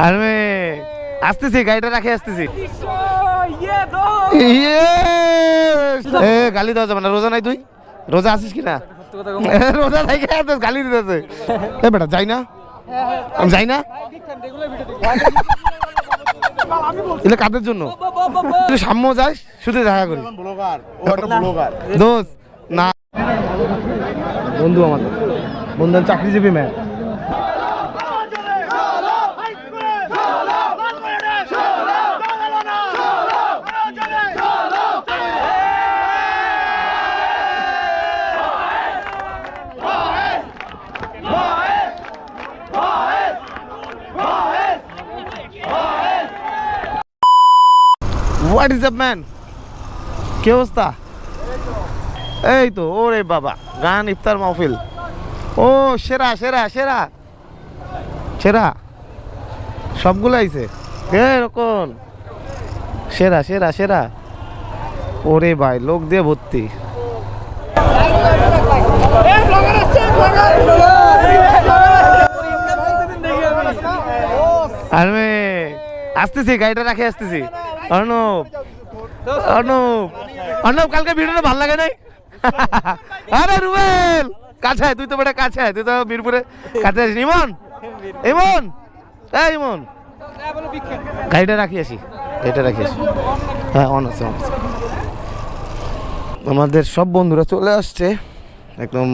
আমি আসতেছি, গাড়িটা রাখে আসতেছি। গালি দেওয়া যাবে না, রোজা নাই তুই? রোজা আছিস কি না? রোজা নাই, গালি দিতেছে। এ বেটা যাই না, আমি যাই না। এগুলো কাদের জন্য? তুই সাম্য যাস, শুধু দেখা করি। দোস্ত না, বন্ধু আমাদের, বন্ধু চাকরিজীবী man. What is up man, কি অবস্থা? এই তো, ওরে বাবা, গান, ইফতার মাহফিল। ও সেরা সেরা সেরা সেরা, সবগুলো আইছে এরকম। সেরা সেরা সেরা, ওরে ভাই লোক দিয়ে ভর্তি। আমি আসতেছি, গাড়িটা রাখে আসতেছি। অর্ণব অর্ণব অর্ণব, কালকে ভিডিওটা ভালো লাগে নাই? আরে রুবেল কাছে আয়, তুই তো বেটা কাছে আয়, তুই তো মিরপুরে কাছে আছিস। ইমন, ইমন, এই ইমন, গাড়িটা রাখি আসি, গাড়িটা রাখি আসি। হ্যাঁ অন আছে, অন আছে। আমাদের সব বন্ধুরা চলে আসছে, একদম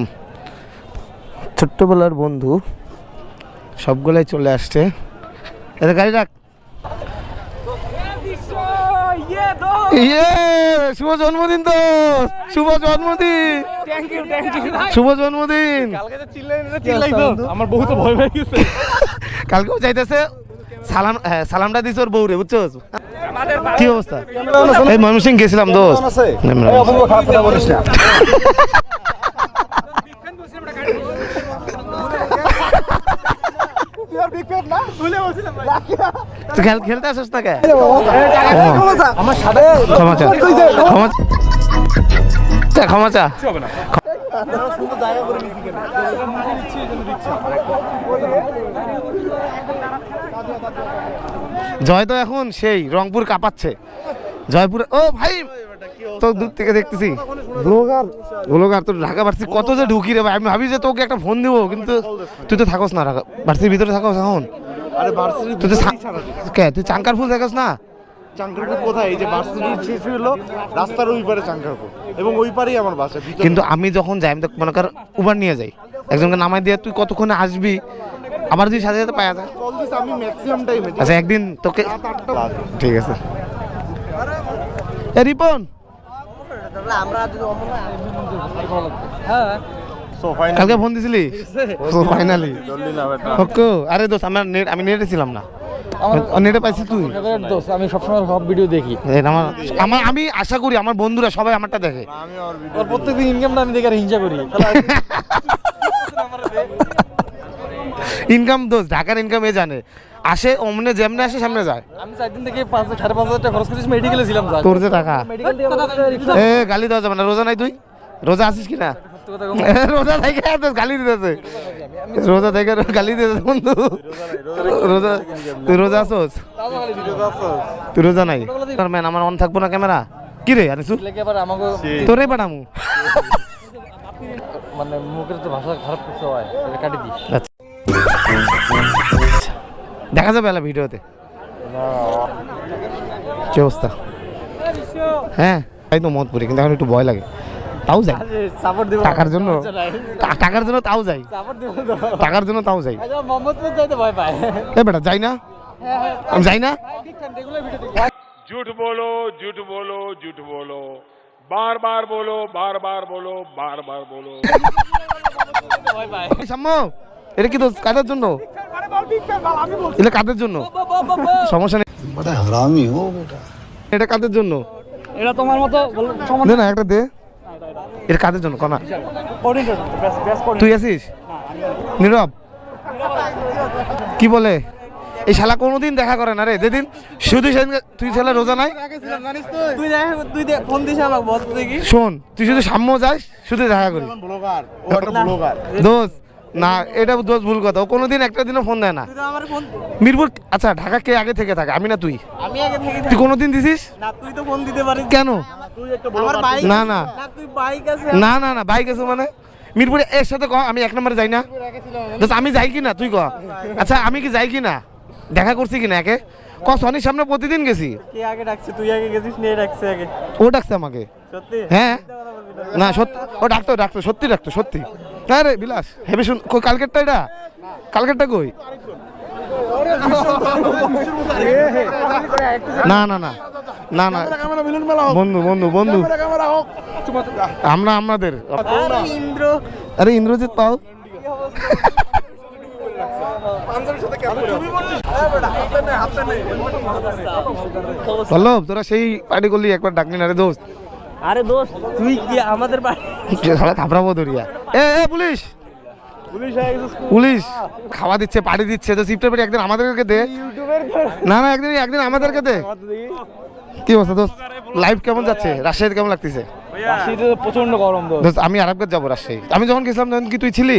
ছোট্টবেলার বন্ধু সবগুলাই চলে আসছে। এটা গাড়ি রাখ। শুভ জন্মদিন তো, শুভ জন্মদিন, শুভ জন্মদিন। আমার বউ তো ভয় পেয়ে গেছে, কালকেও যাইতেছে। সালাম, সালামটা দিস ওর বউরে, বুঝছো? কি অবস্থা? এই ময়মনসিংহ গেছিলাম দোস্ত। খেলতে আসিস না কে? ক্ষমা চা, ক্ষমা চা। জয় তো এখন সেই রংপুর কাঁপাচ্ছে, জয়পুর। ও ভাই তো দূর থেকে দেখতেছি ব্লগার, ব্লগার তো ঢাকা ভার্সিটি কত যে ঢুকি রে ভাই। আমি ভাবি যে তোকে একটা ফোন দিব, কিন্তু তুই তো থাকস না ঢাকা ভার্সিটির ভিতরে, থাকস এখন। আরে ভার্সিটি তুই তো তুই চাঙ্কার ফুল থাকস না? চাঙ্কারপুর কোথায়? এই যে ভার্সিটি শেষ হলো রাস্তার ওই পারে চাঙ্কারপুর, এবং ওই পারেই আমার বাসা। কিন্তু আমি যখন যাই, আমি তো মনে কর উবার নিয়ে যাই, একজনকে নামাই দিয়ে তুই কতক্ষণে আসবি, আবার তুই সাথে সাথে পাওয়া যায়। আমি ম্যাক্সিমাম টাইমে, আচ্ছা একদিন তোকে, ঠিক আছে। এ রিপন, কালকে ফোন দিছিলি? ফাইনালি। আরে দোস্ত আমি নেটে ছিলাম না, নেটে পাইছিস তুই? আমি সবসময় সব ভিডিও দেখি। আমি আশা করি আমার বন্ধুরা সবাই আমারটা দেখে। ওর প্রত্যেকদিন ইনকামটা আমি দেখে আর হিংসা করি। ইনকাম দোস্ত, ঢাকার ইনকাম এ জানে, আসে অমনে যেমনে আসে সামনে যায়। আমি 4 দিন থেকে 5,000-5,500 টাকা খরচ করেছি, মেডিকেলে ছিলাম। তোর যে টাকা, এ গালি দেওয়া যাবে না, রোজা নাই তুই? রোজা আছিস কি না? রোজা থেকে গালি দিতেছে, রোজা থেকে গালি দিতেছে বন্ধু। রোজা, তুই রোজা আছোস? তুই রোজা নাই? ম্যান আমার অন থাকবো না ক্যামেরা? কি রে আনিসু, তোরে পাঠামু? মানে মুখের তো ভাষা খারাপ করতে হয়, কাটি দিস। আচ্ছা দেখা যাবে এলা ভিডিওতে। কি অবস্থা? হ্যাঁ তাই তো মতপুরি, কিন্তু এখন একটু ভয় লাগে, তাও যাই টাকার জন্য, টাকার জন্য তাও যাই, টাকার জন্য তাও যাই। এ বেটা যাই না, আমি যাই না। झूठ बोलो झूठ बोलो झूठ बोलो, बार बार बोलो बार बार बोलो बार बार बोलो। সাম্য, এটা কি দোষ? কাদের জন্য? এটা কাদের জন্য? সমস্যা নেই, এটা কাদের জন্য? এটা তোমার মতো দে না একটা দে। এটা কাদের জন্য কনা? তুই আছিস নীরব? কি বলে এই শালা? কোনোদিন দেখা করে না রে, যেদিন শুধু সেদিন। তুই ছেলে রোজা নাই? শোন, তুই শুধু সাম্য যাস, শুধু দেখা করি। দোস্ত না এটা দোষ ভুল কথা, ও কোনোদিন একটা দিনও ফোন দেয় না। তুই তো আমার ফোন মিরপুর আচ্ছা ঢাকা কে আগে থেকে থাকে, আমি না তুই? আমি আগে থেকে তুই কোনোদিন দিছিস? না তুই তো ফোন দিতে পারিস কেন? আমার বাইক না না না তুই বাইক আছে না না না বাইক আছে মানে মিরপুরে এর সাথে ক আমি 1 নম্বরে যাই না? দোস্ত আমি যাই কি না তুই ক? আচ্ছা আমি কি যাই কি না, দেখা করছি কি না একে ক? সনির সামনে প্রতিদিন গেছি। কে আগে ডাকছে? তুই আগে গেছিস, নিয়ে ডাকছে আগে। ও ডাকছে আমাকে। সত্যি? হ্যাঁ না সত্যি, ও ডাকতো ডাকতো সত্যি ডাকতো সত্যি। হ্যাঁ রে বিলাস হেবি শুন, কই কালকেরটা? এটা কালকেরটা কই? না না না না না বন্ধু বন্ধু বন্ধু আমরা আমাদের আরে ইন্দ্র, আরে ইন্দ্রজিৎ পাও পল্লব তোরা সেই পার্টি করলি, একবার ডাকলি না রে দোস্ত? আরে দোস্ত তুই কি আমাদের বাড়ি সারা থাপড়াবো ধরিয়া। এ এ পুলিশ পুলিশ খাওয়া দিচ্ছে, পার্টি দিচ্ছে, তো সিফটের পেটে একদিন আমাদেরকে দে। না না একদিন একদিন আমাদেরকে দে। কি অবস্থা দোস্ত, লাইভ কেমন যাচ্ছে? রাজশাহীতে কেমন লাগতেছে? রাজশাহীতে তো প্রচন্ড গরম দোস্ত। দোস্ত আমি আরেকবার যাবো রাজশাহী। আমি যখন গেছিলাম তখন কি তুই ছিলি?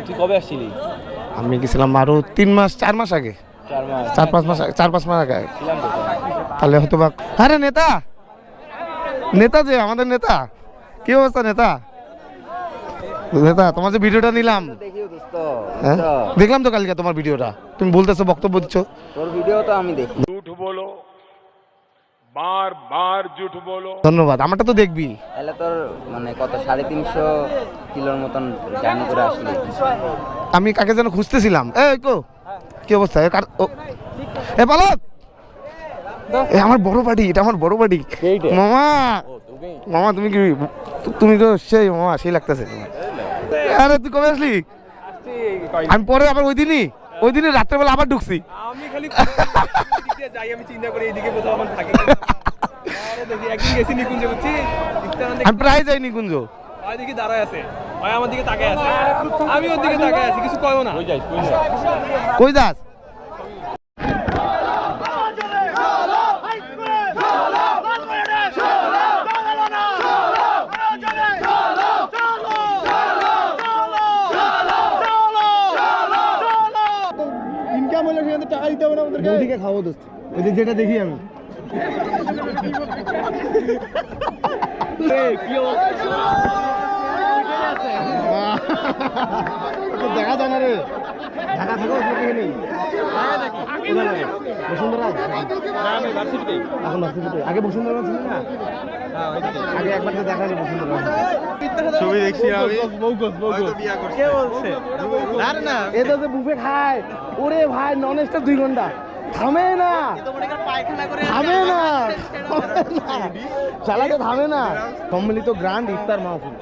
তুই কবে আসছিলি? আমি গেছিলাম আরো 3 মাস 4 মাস আগে, 4 মাস 4-5 মাস 4-5 মাস আগে। ছিলাম তো। তাহলে হয়তো বা। আরে নেতা নেতা যে আমাদের নেতা, কি অবস্থা নেতা? নেতা তোমার যে ভিডিওটা নিলাম, দেখিও দোস্ত, হ্যাঁ দেখলাম তো কালকে তোমার ভিডিওটা, তুমি বলতেছো বক্তব্য দিচ্ছ। তোর ভিডিও তো আমি দেখি। झूठ बोलो, बार बार झूठ बोलो। ধন্যবাদ, আমারটা তো দেখবি। তাহলে তোর মানে কত 350 কিলোর মতন জার্নি করে আসলি। আমি কাকে যেন খুঁজতেছিলাম। এই কো কি অবস্থা? এ পালক, এ আমার বড় বাড়ি, এটা আমার বড় বাড়ি। মামা মামা তুমি কি, তুমি তো সেই মামা সেই লাগতেছে। আরে তুই কবে আসলি? আমি পরে আবার ওই দিনই রাত্রেবেলা আবার ঢুকছি। আমি খালি যাই, আমি চিন্তা করি এইদিকে কোথাও আমার থাকে। আরে দেখি একদিন গেছি নিকুঞ্জে, বুঝছি আমি প্রায় যাই নিকুঞ্জ। ওই দিকে দাঁড়ায় আছে, ওই আমার দিকে তাকায় আছে, আমি ওর দিকে তাকায় আছি, কিছু কয়ও না। কই যাস? ইনকাম হলে সেখানে টাকা দিতে হবে না আমাদেরকে। ওদিকে খাবো দোস্ত, ওই যে যেটা দেখি আমি। দেখা যায় না রে, ঢাকা থাকো নেই। বসুন্ধরা এখন ভার্সিটিতে, আগে বসুন্ধরা ছিল না? আগে একবার তো দেখা যায় বসুন্ধরা। ছবি দেখছি আমি। কে বলছে? না এটা যে বুফে খায়, ওরে ভাই নন স্টপ 2 ঘন্টা থামে না, পায়খানা করে থামে না, চালাতে থামে না। সম্মিলিত গ্র্যান্ড ইফতার মাহফিল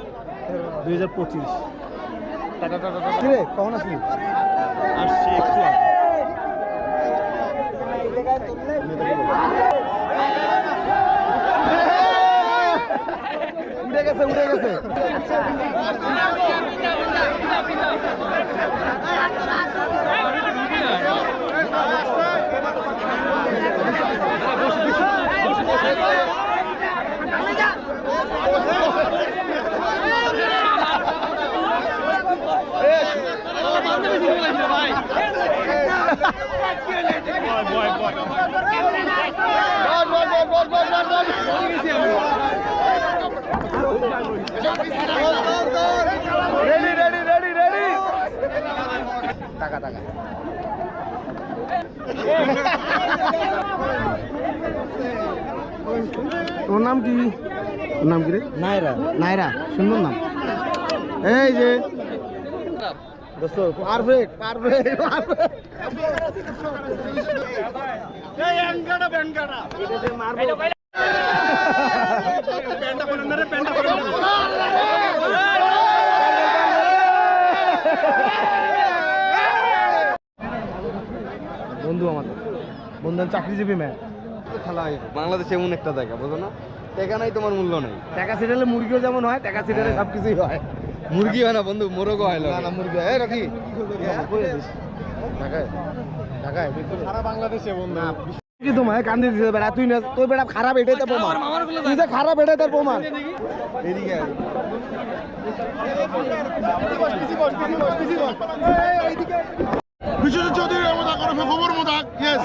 2025। রে কখন আসলি? আসছি একটু আগে। উঠে গেছে উঠে গেছে। Ready ready ready ready. টাকা টাকা তোর নাম কি? তোর নাম কি রে? নায়রা। নায়রা, সুন্দর নাম। এই যে দোস্ত পারফেক্ট পারফেক্ট পারফেক্ট। এই এঙ্গাটা বেঙ্গাটা মারবো। পেন্ডা বলেন না রে, পেন্ডা বলেন না। বন্ধু আমাদের বন্ধু চাকরিজীবী ম্যান। খেলা বাংলাদেশে এমন একটা জায়গা, বুঝো না? টাকা নাই তোমার মূল্য নাই। টাকা ছিটালে মুরগিও যেমন হয়, টাকা ছিটালে সবকিছুই হয়। মুরগি হয় না বন্ধু, মোরগও হয় না। না মুরগি এই রাখি ঢাকায় ঢাকায় সারা বাংলাদেশে বন্ধু। কি তোমায় কান্দি দিতে বেড়া, তুই না তুই বেড়া খারাপ, এটাই তো প্রমাণ। তুই যে খারাপ এটাই তার প্রমাণ। এদিকে বিশ্বজিৎ চৌধুরী মোদা করে খবর মোদা ইয়েস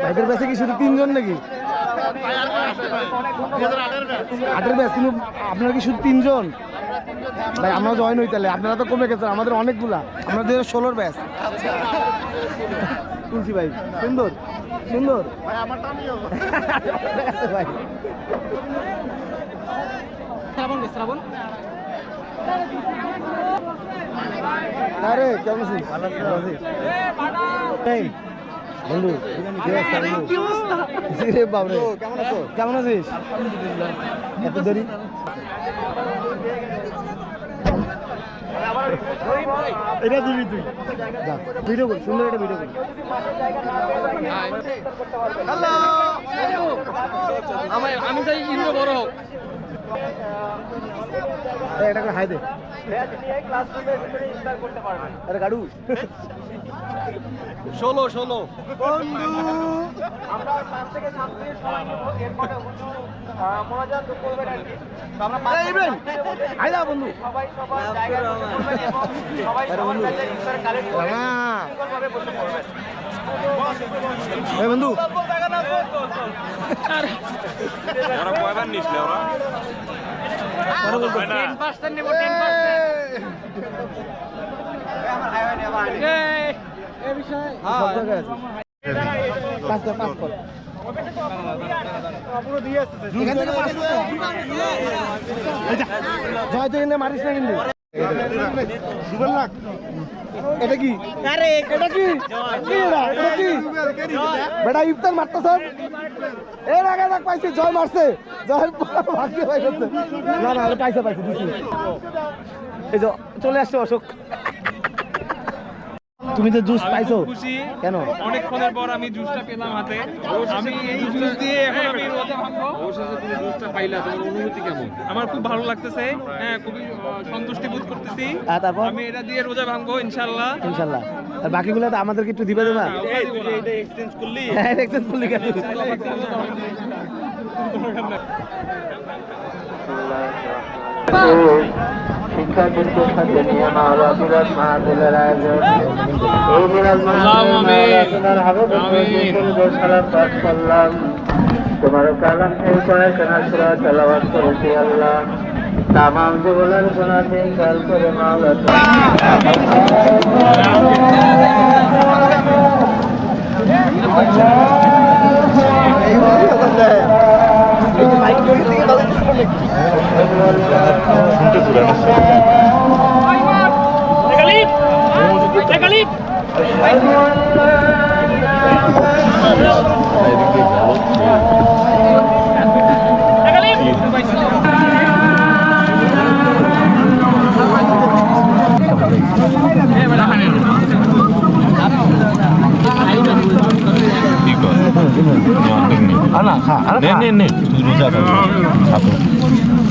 ভাইদের ব্যাচে কি শুধু 3 জন নাকি? 8-এর ব্যাচ, কিন্তু আপনারা কি শুধু 3 জন? ভাই আমরা জয়েন হই তাহলে, আপনারা তো কমে গেছেন, আমাদের অনেকগুলা, আমাদের 16 ব্যাচ। শুনছি ভাই, সুন্দর সুন্দর ভাই, আমারটা আমিও ভাই। আরে কেমন আছিস? ভালো আছিস? এই বন্ধু কি অবস্থা রে বাবরে, কেমন আছো? কেমন আছিস? এত দেরি এটা দিবি তুই, যা ভিডিও কর, সুন্দর একটা ভিডিও কর। হ্যালো, আমি চাই ইন্দ্র বড় হোক। এটা করে হাই দে। আরে গাড়ু 16 বন্ধু আমরা 5 থেকে 7 মিনিট সময় নেব, এরপরে মোনাজাত করবেন আর কি। তো আমরা ইব্রাহিম হাই দা বন্ধু। সবাই জায়গা করবেন এবং সবাই সবার কাছে ইফতার কালেক্ট করে ভাবে বসে পড়বেন। এই বন্ধু ওরা কয়বার নিছলে ওরা 10% নেব, 10%। আমার হাই হয়নি, আমার হাই। এই বিষয় সব জায়গায় আছে। পাস কর পুরো দিয়ে আসছে এখান থেকে পাস কর। জয় তো এনে মারিস না কিন্তু। এটা কি? আরে এটা কি? এটা কি? বেটা ইফতার মারতেছ? এর আগে দেখ পাইছি জয় মারছে, জয় ভাগ্যে পাই গেছে। না না পাইছে দিছি। এই যে চলে আসছে অশোক। তুমি তো জুস পাইছো? খুশি, কেন? অনেকক্ষণের পর আমি জুসটা পেলাম হাতে। আমি এই জুস দিয়ে এখন আমি রোজা ভাঙবো। তুমি জুসটা পাইলা, তোমার অনুভূতি কেমন? আমার খুব ভালো লাগতেছে, হ্যাঁ খুবই সন্তুষ্টি বোধ করতেছি। আর তারপর আমি এটা দিয়ে রোজা ভাঙবো ইনশাআল্লাহ। ইনশাআল্লাহ। আর বাকিগুলো তো আমাদেরকে একটু দিবে দেবা? এটা এক্সচেঞ্জ করলি হ্যাঁ এক্সচেঞ্জ করলি কেন? শিক্ষার্থীদের সাথে নিয়ে মাওলা মিলাদ মাহফিলের আয়োজন। এই মিলাদ মাহফিলের হাবিবের সালাম পাঠ করলাম, তোমার কালাম থেকে কয়েকখানা সূরা তেলাওয়াত করেছি আল্লাহ। তামাম জীবনের গুনাহ থেকে খেয়াল করে মাওলা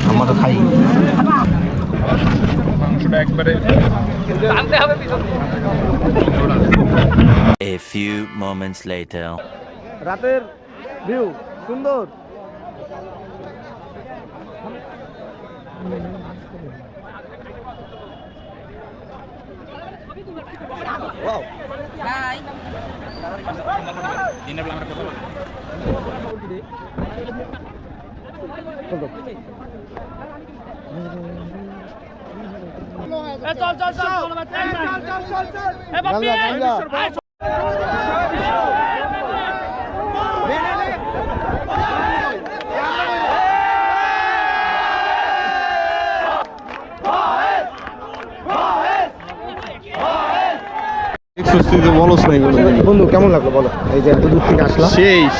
আমরা তো খাই। A few moments later. রাতের ভিউ সুন্দর। বন্ধু কেমন লাগলো বলো, এই যে এত দূর থেকে আসলাম?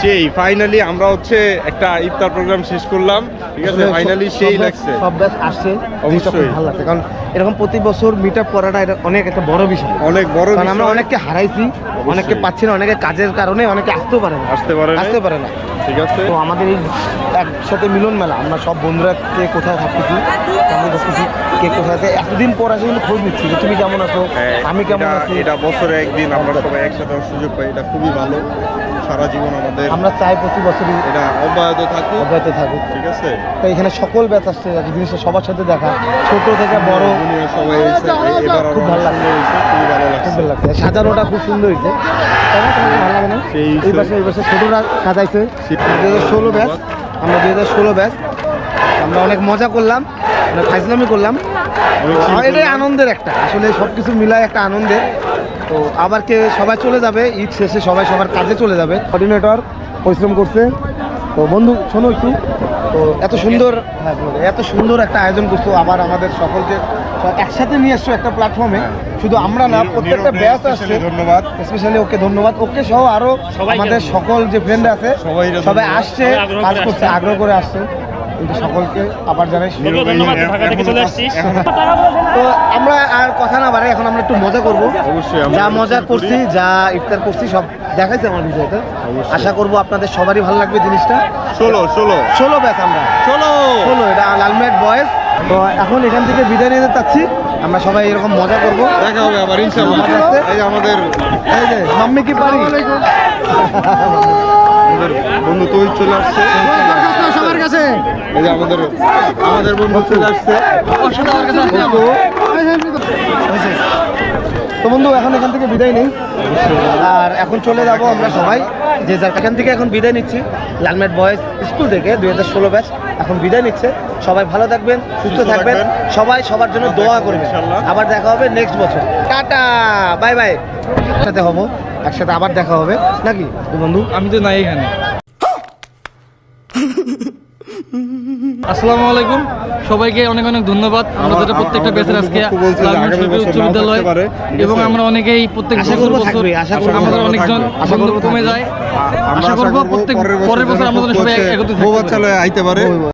সেই ফাইনালি আমরা হচ্ছে একটা ইফতার প্রোগ্রাম শেষ করলাম, ঠিক আছে? ফাইনালি সেই লাগছে, সব ব্যাচ আসছে, অবশ্যই ভালো লাগছে, কারণ এরকম প্রতি বছর মিট আপ করাটা এটা অনেক একটা বড় বিষয়, অনেক বড় কারণ আমরা বিষয়। অনেককে হারাইছি, অনেককে পাচ্ছি না, অনেকে কাজের কারণে অনেকে আসতেও পারে না, আসতে পারে না। ঠিক আছে, তো আমাদের এই একসাথে মিলন মেলা, আমরা সব বন্ধুরা কে কোথায় থাকতেছি, কেমন করতেছি, কে কোথায় আছে, এতদিন পর আসে কিন্তু খোঁজ নিচ্ছি যে তুমি কেমন আছো, আমি কেমন আছি। এটা বছরে একদিন আমরা সবাই একসাথে সুযোগ পাই, এটা খুবই ভালো। সারা জীবন আমাদের আমরা চাই প্রতি বছরই এটা অব্যাহত থাকুক। অব্যাহত থাকুক। ঠিক আছে, তো এখানে সকল ব্যাচ আসছে, জিনিসটা সবার সাথে দেখা, ছোট থেকে বড় দুনিয়া সবাই এসে এবার খুব ভালো লাগছে, খুবই ভালো খুব লাগছে। ভালো লাগছে। সাজানোটা খুব সুন্দর হয়েছে, তাই না? তোমার ভালো লাগে না? এই পাশে ছোটরা সাজাইছে। 2016 ব্যাচ, আমরা 2016 ব্যাচ, আমরা অনেক মজা করলাম, অনেক ফাইজলামি করলাম। এটাই আনন্দের একটা, আসলে সব কিছু মিলায় একটা আনন্দের। তো আবার সবাই চলে যাবে, ঈদ শেষে সবাই সবার কাজে চলে যাবে। কোঅর্ডিনেটর পরিশ্রম করছে। তো বন্ধু শোনো একটু, তো এত সুন্দর, হ্যাঁ এত সুন্দর একটা আয়োজন করছো, আবার আমাদের সকলকে একসাথে নিয়ে আসছো একটা প্ল্যাটফর্মে। শুধু আমরা না, প্রত্যেকটা ব্যাচ আসছে, ধন্যবাদ। স্পেশালি ওকে ধন্যবাদ, ওকে সহ আরো আমাদের সকল যে ফ্রেন্ড আছে সবাই আসছে, কাজ করছে, আগ্রহ করে আসছে। কিন্তু সকলকে আবার জানাই তো আমরা আর কথা না বাড়াই, এখন আমরা একটু মজা করবো। অবশ্যই যা মজা করছি, যা ইফতার করছি সব দেখাইছে আমার ভিডিওতে। আশা করবো আপনাদের সবারই ভালো লাগবে জিনিসটা। 16 ব্যাচ আমরা, 16 এটা লালমেট বয়েজ। তো এখন এখান থেকে বিদায় নিতে চাচ্ছি, আমরা সবাই এরকম মজা করবো, দেখা হবে আবার ইনশাআল্লাহ। এই যে আমাদের এই যে মাম্মি কি পারি বন্ধু তো চলে আসছে সবার কাছে। এই যে আমাদের বন্ধু চলে আসছে। তো বন্ধু এখন এখান থেকে বিদায় নেই, আর এখন চলে যাব আমরা সবাই যে যার এখান থেকে এখন বিদায় নিচ্ছি। লালমেট বয়েজ স্কুল থেকে 2016 ব্যাচ এখন বিদায় নিচ্ছে। সবাই ভালো থাকবেন, সুস্থ থাকবেন, সবাই সবার জন্য দোয়া করবেন। আবার দেখা হবে নেক্সট বছর। Tata, bye bye. একসাথে হবো, একসাথে আবার দেখা হবে নাকি বন্ধু? আমি তো নাই এখানে। আসসালামু আলাইকুম, সবাইকে অনেক অনেক ধন্যবাদ। আমরা যেটা প্রত্যেকটা ব্যাচের আজকে লালমেট শরীফ উচ্চ বিদ্যালয়, এবং আমরা অনেকেই প্রত্যেক বছর আমাদের অনেকজন বন্ধু কমে যায়। আশা করবো প্রত্যেক পরের বছর আমাদের সবাই একত্রিত থাকতে পারি। আইতে পারে।